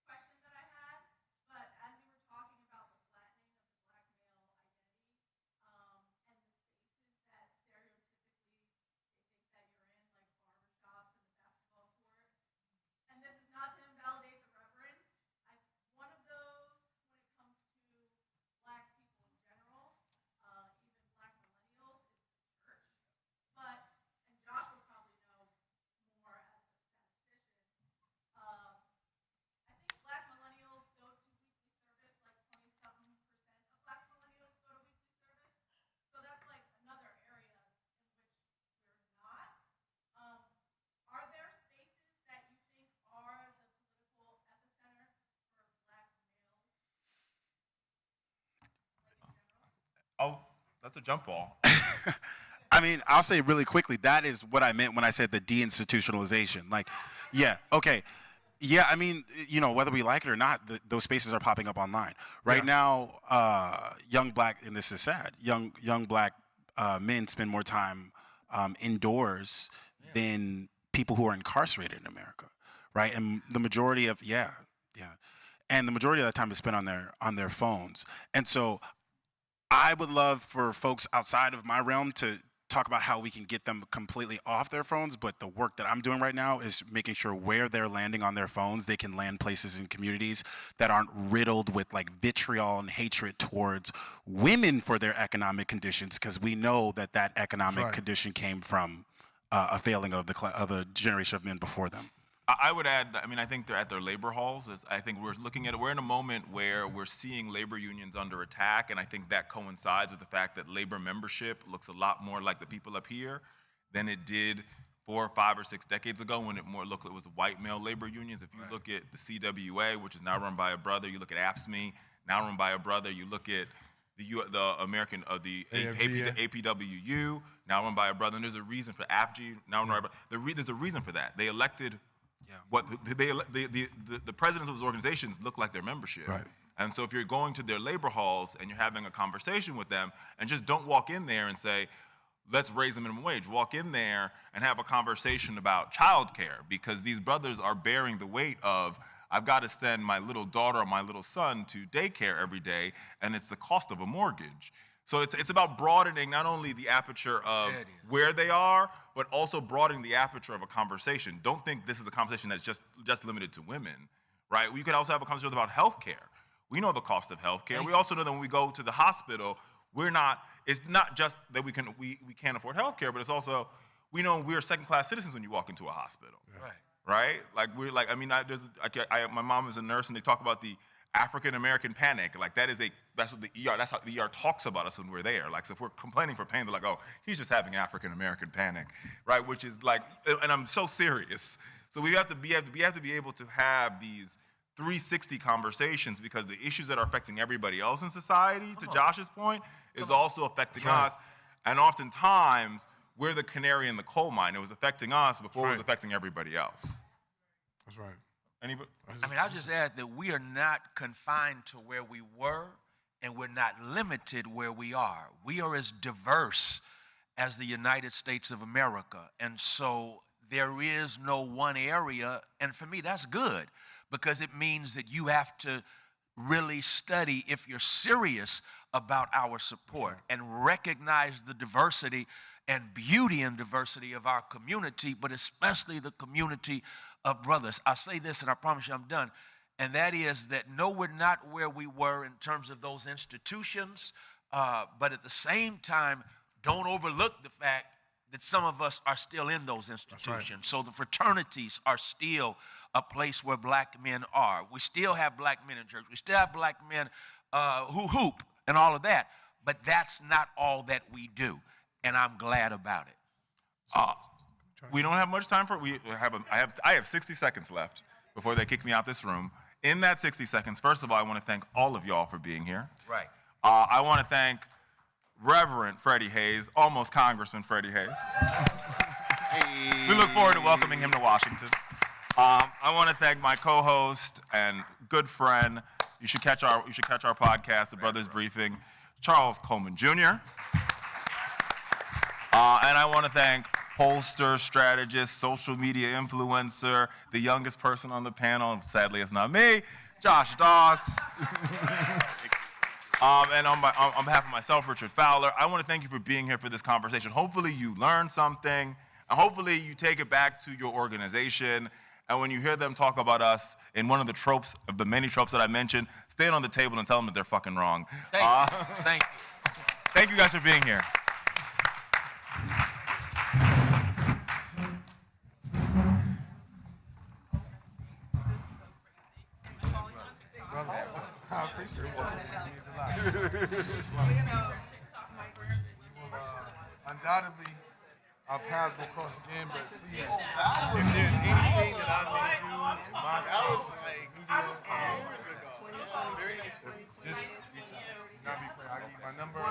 question that I had. But as you were talking about the flattening of the black male identity, and the spaces that stereotypically they think that you're in, like barbershops and the basketball court. And this is not to invalidate the Reverend. One of those, when it That's a jump ball. I mean, I'll say really quickly, that is what I meant when I said the deinstitutionalization. Like, yeah, okay. Yeah, I mean, you know, whether we like it or not, those spaces are popping up online. Right now, young black, and this is sad, young black men spend more time indoors than people who are incarcerated in America, right? And the majority of, and the majority of that time is spent on their phones. And so I would love for folks outside of my realm to talk about how we can get them completely off their phones, but the work that I'm doing right now is making sure where they're landing on their phones, they can land places in communities that aren't riddled with like vitriol and hatred towards women for their economic conditions, because we know that economic condition came from a failing of a generation of men before them. I would add, I mean, I think they're at their labor halls. I think we're looking at it, we're in a moment where we're seeing labor unions under attack, and I think that coincides with the fact that labor membership looks a lot more like the people up here than it did 4, 5, or 6 decades ago when it was white male labor unions. If you look at the CWA, which is now run by a brother, you look at AFSCME, now run by a brother, you look at the APWU, now run by a brother, and there's a reason for AFG, now run by a brother. There's a reason for that. They elected what the presidents of those organizations look like their membership. Right. And so if you're going to their labor halls and you're having a conversation with them, and just don't walk in there and say, let's raise the minimum wage. Walk in there and have a conversation about childcare, because these brothers are bearing the weight of, I've got to send my little daughter or my little son to daycare every day, and it's the cost of a mortgage. So it's about broadening not only the aperture of where they are, but also broadening the aperture of a conversation. Don't think this is a conversation that's just limited to women, right? We could also have a conversation about healthcare. We know the cost of healthcare. We also know that when we go to the hospital, it's not just that we can't afford healthcare, but it's also, we know we're second-class citizens when you walk into a hospital. Right? Like, my mom is a nurse, and they talk about the African American panic. Like, that's what the ER, that's how the ER talks about us when we're there. Like, so if we're complaining for pain, they're like, oh, he's just having African American panic, right? Which is like, and I'm so serious. So we have to be able to have these 360 conversations, because the issues that are affecting everybody else in society, to Josh's point, is also affecting us. And oftentimes, we're the canary in the coal mine. It was affecting us before it was affecting everybody else. That's right. Anybody? I'll just add that we are not confined to where we were, and we're not limited where we are. We are as diverse as the United States of America. And so there is no one area, and for me that's good, because it means that you have to really study, if you're serious about our support, and recognize the diversity and beauty and diversity of our community, but especially the community of brothers. I'll say this, and I promise you I'm done, and that is that no, we're not where we were in terms of those institutions, but at the same time, don't overlook the fact that some of us are still in those institutions. Right. So the fraternities are still a place where black men are. We still have black men in church. We still have black men who hoop and all of that, but that's not all that we do, and I'm glad about it. We don't have much time for it. I have 60 seconds left before they kick me out this room. In that 60 seconds, first of all, I want to thank all of y'all for being here. Right. I want to thank Reverend Freddie Hayes, almost Congressman Freddie Hayes. We look forward to welcoming him to Washington. I want to thank my co-host and good friend. You should catch our podcast, The Brothers Briefing, Charles Coleman Jr. And I want to thank pollster, strategist, social media influencer, the youngest person on the panel, sadly it's not me, Josh Doss. And on behalf of myself, Richard Fowler, I want to thank you for being here for this conversation. Hopefully you learned something, and hopefully you take it back to your organization. And when you hear them talk about us in one of the tropes, of the many tropes that I mentioned, stand on the table and tell them that they're fucking wrong. Thank you. Thank you guys for being here. I appreciate it. Undoubtedly, our paths will cross again, but please, if there's anything that I may do in my space, media, Just reach out. Do not be afraid. I'll give you my number. Do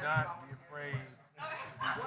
not be afraid to reach